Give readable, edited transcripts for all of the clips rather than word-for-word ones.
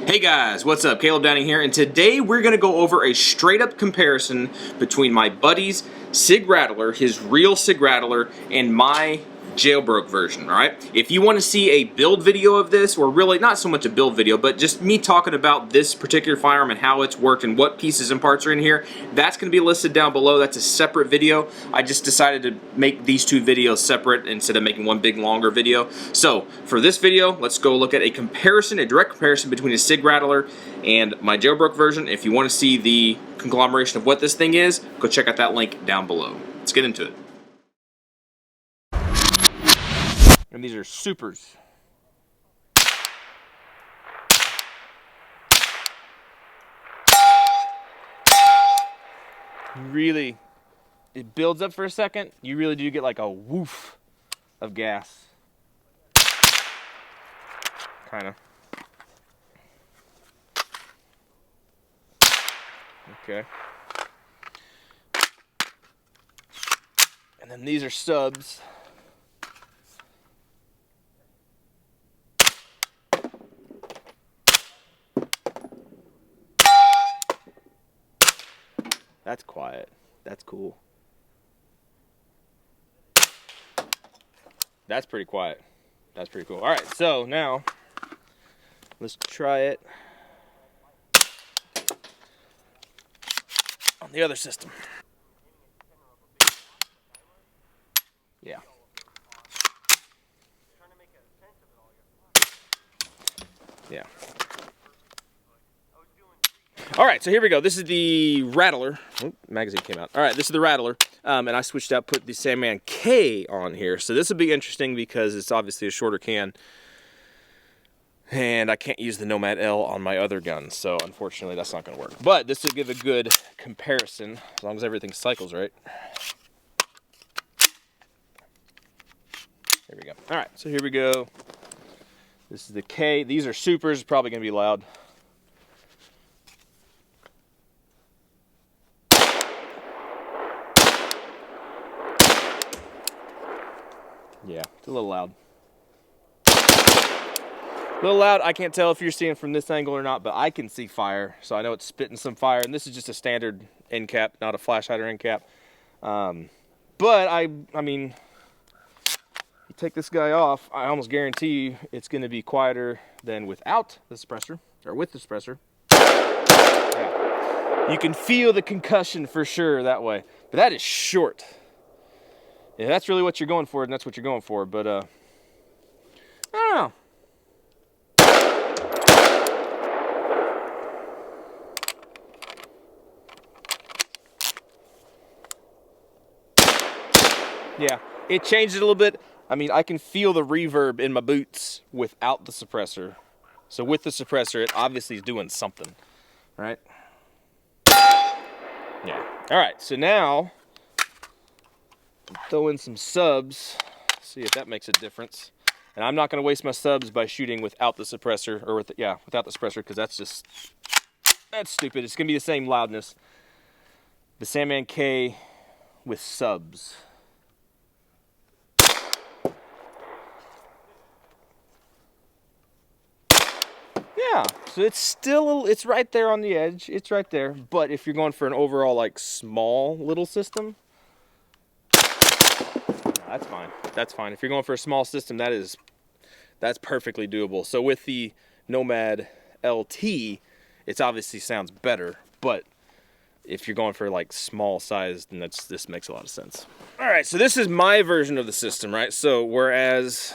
Hey guys, what's up? Caleb Downing here, and today we're going to go over a straight up comparison between my buddy's Sig Rattler, his real Sig Rattler, and my jailbroke version, alright? If you want to see a build video of this, or really not so much a build video, but just me talking about this particular firearm and how it's worked and what pieces and parts are in here, that's going to be listed down below. That's a separate video. I just decided to make these two videos separate instead of making one big longer video. So for this video, let's go look at a comparison, a direct comparison between a Sig Rattler and my jailbroke version. If you want to see the conglomeration of what this thing is, go check out that link down below. Let's get into it. And these are supers. Really, it builds up for a second. You really do get like a woof of gas. Kind of. Okay. And then these are stubs. That's quiet. That's cool. That's pretty quiet. That's pretty cool. All right, so now let's try it on the other system. Yeah. Yeah. All right, so here we go. This is the Rattler. Oh, magazine came out. All right, this is the Rattler, and I switched out, put the Sandman-K on here. So this will be interesting because it's obviously a shorter can, and I can't use the Nomad L on my other guns, so unfortunately that's not going to work. But this will give a good comparison as long as everything cycles right. There we go. All right, so here we go. This is the K. These are supers, probably going to be loud. Yeah, it's a little loud. A little loud. I can't tell if you're seeing from this angle or not, but I can see fire, so I know it's spitting some fire. And this is just a standard end cap, not a flash hider end cap. But I mean, you take this guy off, I almost guarantee you it's going to be quieter than without the suppressor, or with the suppressor. Yeah. You can feel the concussion for sure that way, but that is short. Yeah, that's really what you're going for, and that's what you're going for, but, I don't know. Yeah, it changed it a little bit. I mean, I can feel the reverb in my boots without the suppressor. So with the suppressor, it obviously is doing something, right? Yeah. All right, so now throw in some subs, see if that makes a difference. And I'm not going to waste my subs by shooting without the suppressor, or without the suppressor, because that's stupid. It's going to be the same loudness. The Sandman-K with subs. Yeah, so it's right there on the edge. It's right there. But if you're going for an overall like small little system, that's fine. That's fine. If you're going for a small system, that's perfectly doable. So with the Nomad LT, it obviously sounds better. But if you're going for like small size, then this makes a lot of sense. All right, so this is my version of the system, right? So whereas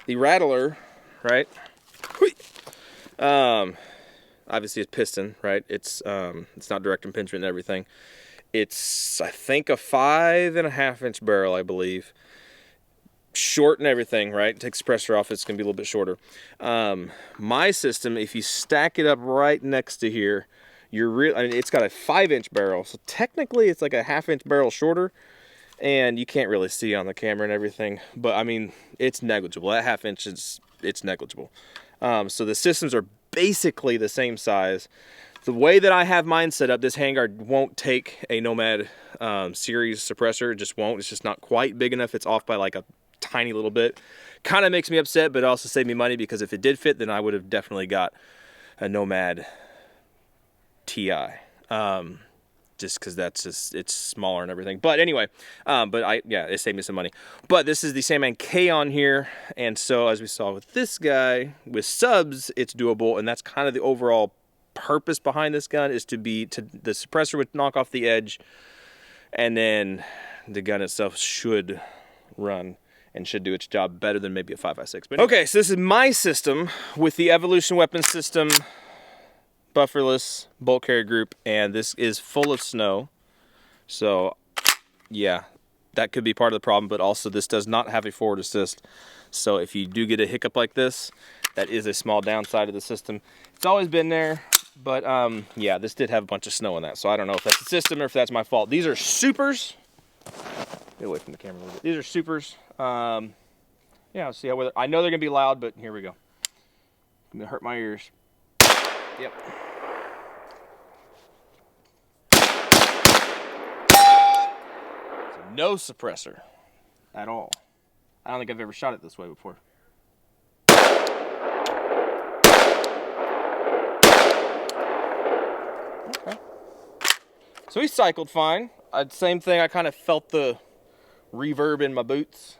the Rattler, right? Obviously it's piston, right? It's not direct impingement and everything. It's, I think, a 5.5 inch barrel, I believe. Short and everything, right? Takes the pressure off, it's gonna be a little bit shorter. My system, if you stack it up right next to here, I mean, it's got a 5-inch barrel, so technically it's like a 1/2 inch barrel shorter, and you can't really see on the camera and everything, but I mean, it's negligible. That 1/2 inch it's negligible. So the systems are basically the same size. The way that I have mine set up, this handguard won't take a Nomad series suppressor. It just won't. It's just not quite big enough. It's off by like a tiny little bit. Kind of makes me upset, but it also saved me money, because if it did fit, then I would have definitely got a Nomad TI. Just because it's smaller and everything. But anyway, it saved me some money. But this is the Sandman-K on here, and so as we saw with this guy, with subs, it's doable, and that's kind of the overall purpose behind this gun, is the suppressor would knock off the edge, and then the gun itself should run and should do its job better than maybe a 5.56. But okay, so this is my system with the Evolution weapon system, bufferless bolt carrier group, and this is full of snow. So yeah, that could be part of the problem, but also this does not have a forward assist. So if you do get a hiccup like this, that is a small downside of the system. It's always been there, but yeah, this did have a bunch of snow in that. So I don't know if that's the system or if that's my fault. These are supers. Get away from the camera a little bit. These are supers. Yeah, I'll see how I know they're gonna be loud, but here we go. I'm gonna hurt my ears. Yep. So no suppressor at all. I don't think I've ever shot it this way before. Okay. So he cycled fine. Same thing, I kind of felt the reverb in my boots.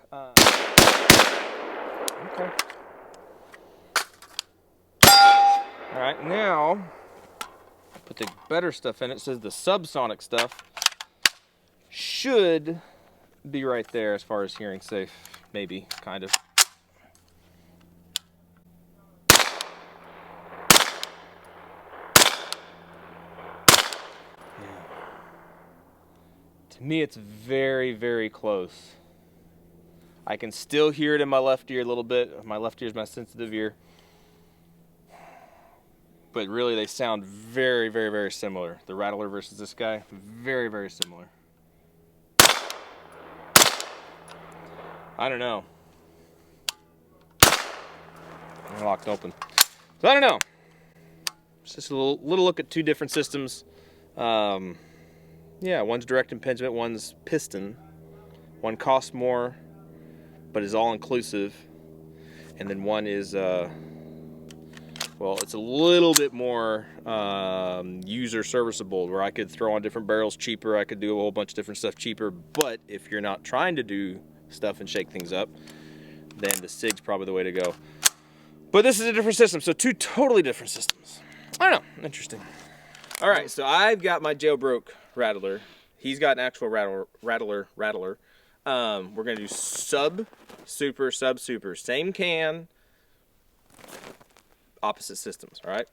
Okay. Alright, now put the better stuff in. It says the subsonic stuff should be right there as far as hearing safe, maybe, kind of. To me, it's very, very close. I can still hear it in my left ear a little bit. My left ear is my sensitive ear. But really, they sound very, very, very similar. The Rattler versus this guy, very, very similar. I don't know. I'm locked open. So I don't know. It's just a little look at two different systems. Yeah, one's direct impingement, one's piston. One costs more, but is all inclusive. And then one is, well, it's a little bit more user serviceable, where I could throw on different barrels cheaper. I could do a whole bunch of different stuff cheaper. But if you're not trying to do stuff and shake things up, then the Sig's probably the way to go. But this is a different system, so two totally different systems. I don't know, interesting. All right, so I've got my JailBroke Rattler. He's got an actual Rattler. We're gonna do sub, super. Same can, opposite systems, all right?